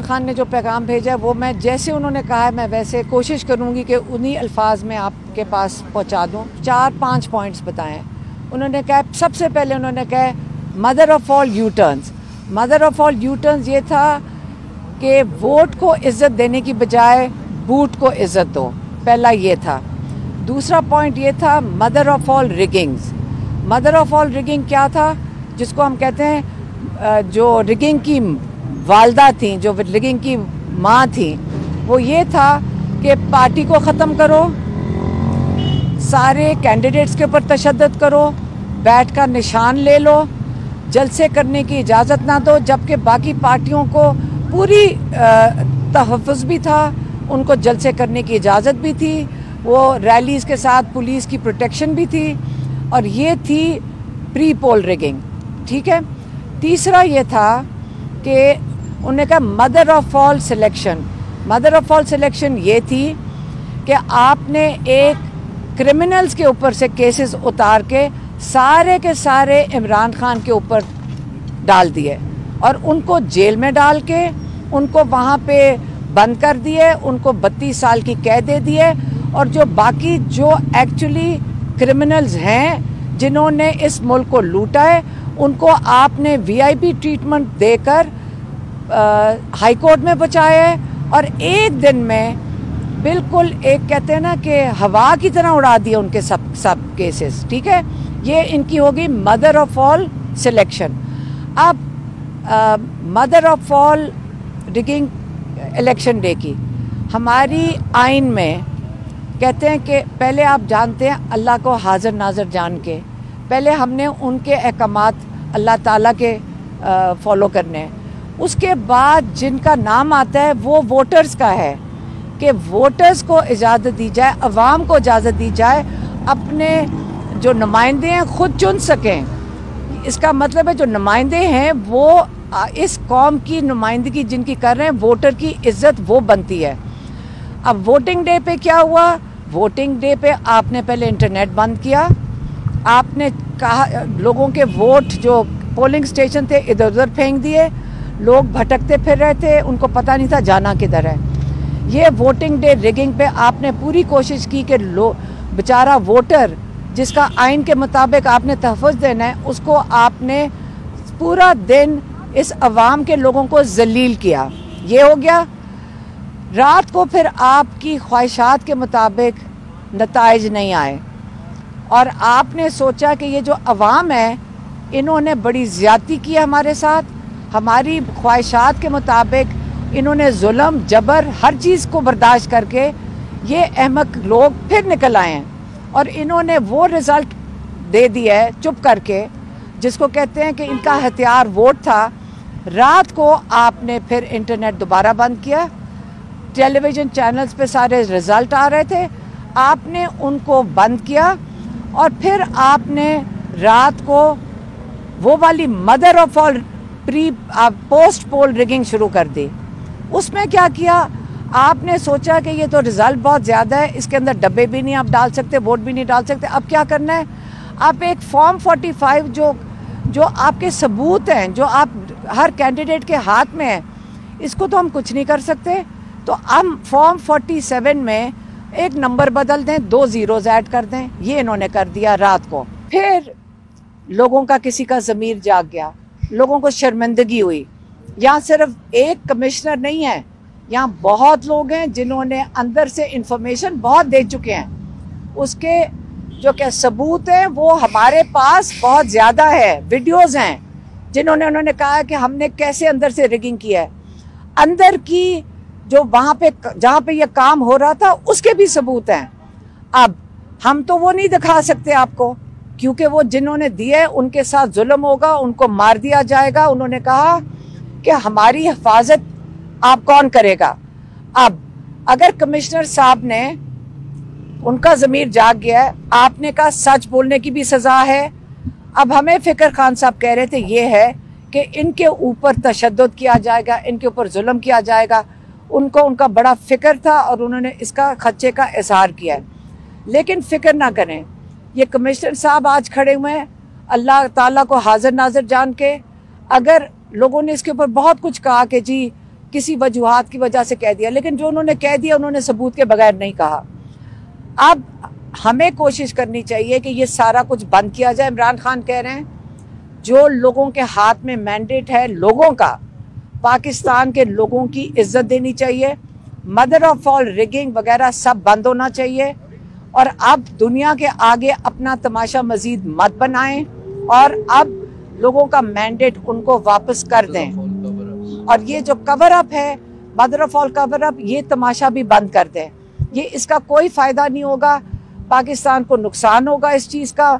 खान ने जो पैगाम भेजा है वो मैं जैसे उन्होंने कहा है मैं वैसे कोशिश करूंगी कि उन्हीं अल्फाज में आपके पास पहुंचा दूं। 4-5 पॉइंट्स बताएं। उन्होंने कहा, सबसे पहले उन्होंने कहा mother of all you turns. Mother of all you turns ये था कि वोट को इज्जत देने की बजाय बूट को इज्जत दो, पहला ये था। दूसरा पॉइंट ये था mother of all riggings. Mother of all rigging क्या था, जिसको हम कहते हैं जो रिगिंग की वालदा थी, जो रिगिंग की माँ थी, वो ये था कि पार्टी को ख़त्म करो, सारे कैंडिडेट्स के ऊपर तशद्दुद करो, बैठ का निशान ले लो, जलसे करने की इजाज़त ना दो, जबकि बाकी पार्टियों को पूरी तहफ़्फ़ुज़ भी था, उनको जलसे करने की इजाज़त भी थी, वो रैलीज़ के साथ पुलिस की प्रोटेक्शन भी थी, और ये थी प्री पोल रिगिंग। ठीक है। तीसरा ये था कि उन्होंने कहा mother of all selection. Mother of all selection ये थी कि आपने एक क्रिमिनल्स के ऊपर से केसेस उतार के सारे इमरान खान के ऊपर डाल दिए और उनको जेल में डाल के उनको वहाँ पे बंद कर दिए, उनको 32 साल की कैद दे दिए। और जो बाकी जो एक्चुअली क्रिमिनल्स हैं जिन्होंने इस मुल्क को लूटा है, उनको आपने वीआईपी ट्रीटमेंट देकर हाई कोर्ट में बचाया है और एक दिन में बिल्कुल एक कहते हैं ना कि हवा की तरह उड़ा दिए उनके सब केसेस। ठीक है। ये इनकी होगी मदर ऑफ ऑल सिलेक्शन। अब mother of all rigging election day की हमारी आइन में कहते हैं कि पहले आप जानते हैं अल्लाह को हाजिर नाज़र जान के पहले हमने उनके अहकामात अल्लाह ताला के फॉलो करने हैं, उसके बाद जिनका नाम आता है वो वोटर्स का है कि वोटर्स को इजाज़त दी जाए, अवाम को इजाज़त दी जाए अपने जो नुमाइंदे हैं खुद चुन सकें। इसका मतलब है जो नुमाइंदे हैं वो इस कौम की नुमाइंदगी जिनकी कर रहे हैं, वोटर की इज्जत वो बनती है। अब वोटिंग डे पे क्या हुआ, वोटिंग डे पे आपने पहले इंटरनेट बंद किया, आपने कहा लोगों के वोट जो पोलिंग स्टेशन थे इधर उधर फेंक दिए, लोग भटकते फिर रहे थे, उनको पता नहीं था जाना किधर है। ये वोटिंग डे रिगिंग पे आपने पूरी कोशिश की कि बेचारा वोटर जिसका आइन के मुताबिक आपने तहफ़्फ़ुज़ देना है, उसको आपने पूरा दिन इस अवाम के लोगों को जलील किया। ये हो गया। रात को फिर आपकी ख्वाहिशात के मुताबिक नताइज नहीं आए और आपने सोचा कि ये जो अवाम है इन्होंने बड़ी ज़्यादती की हमारे साथ, हमारी ख्वाहिशात के मुताबिक इन्होंने जुल्म जबर हर चीज़ को बर्दाश्त करके ये अहमक लोग फिर निकल आए हैं और इन्होंने वो रिज़ल्ट दे दिया है चुप करके, जिसको कहते हैं कि इनका हथियार वोट था। रात को आपने फिर इंटरनेट दोबारा बंद किया, टेलीविज़न चैनल्स पे सारे रिज़ल्ट आ रहे थे, आपने उनको बंद किया और फिर आपने रात को वो वाली mother of all post poll rigging शुरू कर दी। उसमें क्या किया, आपने सोचा कि ये तो रिज़ल्ट बहुत ज़्यादा है, इसके अंदर डब्बे भी नहीं आप डाल सकते, वोट भी नहीं डाल सकते। अब क्या करना है, आप एक फॉर्म 45 जो आपके सबूत हैं, जो आप हर कैंडिडेट के हाथ में है, इसको तो हम कुछ नहीं कर सकते, तो हम फॉर्म 47 में एक नंबर बदल दें, 2 ज़ीरोज़ ऐड कर दें। ये इन्होंने कर दिया रात को। फिर लोगों का किसी का ज़मीर जाग गया, लोगों को शर्मिंदगी हुई। यहाँ सिर्फ एक कमिश्नर नहीं है, यहाँ बहुत लोग हैं जिन्होंने अंदर से इंफॉर्मेशन बहुत दे चुके हैं, उसके जो क्या सबूत हैं वो हमारे पास बहुत ज़्यादा है। वीडियोज़ हैं जिन्होंने उन्होंने कहा कि हमने कैसे अंदर से रिगिंग किया है, अंदर की जो वहाँ पे जहाँ पे ये काम हो रहा था उसके भी सबूत हैं। अब हम तो वो नहीं दिखा सकते आपको, क्योंकि वो जिन्होंने दिए उनके साथ जुल्म होगा, उनको मार दिया जाएगा। उन्होंने कहा कि हमारी हिफाजत आप कौन करेगा। अब अगर कमिश्नर साहब ने, उनका ज़मीर जाग गया है, आपने कहा सच बोलने की भी सज़ा है। अब हमें फ़िक्र खान साहब कह रहे थे ये है कि इनके ऊपर तशद्दुद किया जाएगा, इनके ऊपर जुल्म किया जाएगा। उनको उनका बड़ा फ़िक्र था और उन्होंने इसका खदशे का इजहार किया है। लेकिन फ़िक्र ना करें, ये कमिश्नर साहब आज खड़े हुए हैं अल्लाह ताला को हाजिर नाज़र जान के। अगर लोगों ने इसके ऊपर बहुत कुछ कहा कि जी किसी वजूहात की वजह से कह दिया, लेकिन जो उन्होंने कह दिया उन्होंने सबूत के बगैर नहीं कहा। अब हमें कोशिश करनी चाहिए कि ये सारा कुछ बंद किया जाए। इमरान खान कह रहे हैं जो लोगों के हाथ में मैंडेट है लोगों का, पाकिस्तान के लोगों की इज्जत देनी चाहिए, मदर ऑफ ऑल रिगिंग वगैरह सब बंद होना चाहिए। और अब दुनिया के आगे अपना तमाशा मजीद मत बनाएं और अब लोगों का मैंडेट उनको वापस कर दें। और ये जो कवर अप है, mother of all cover up, ये तमाशा भी बंद कर दें। ये इसका कोई फायदा नहीं होगा, पाकिस्तान को नुकसान होगा इस चीज़ का।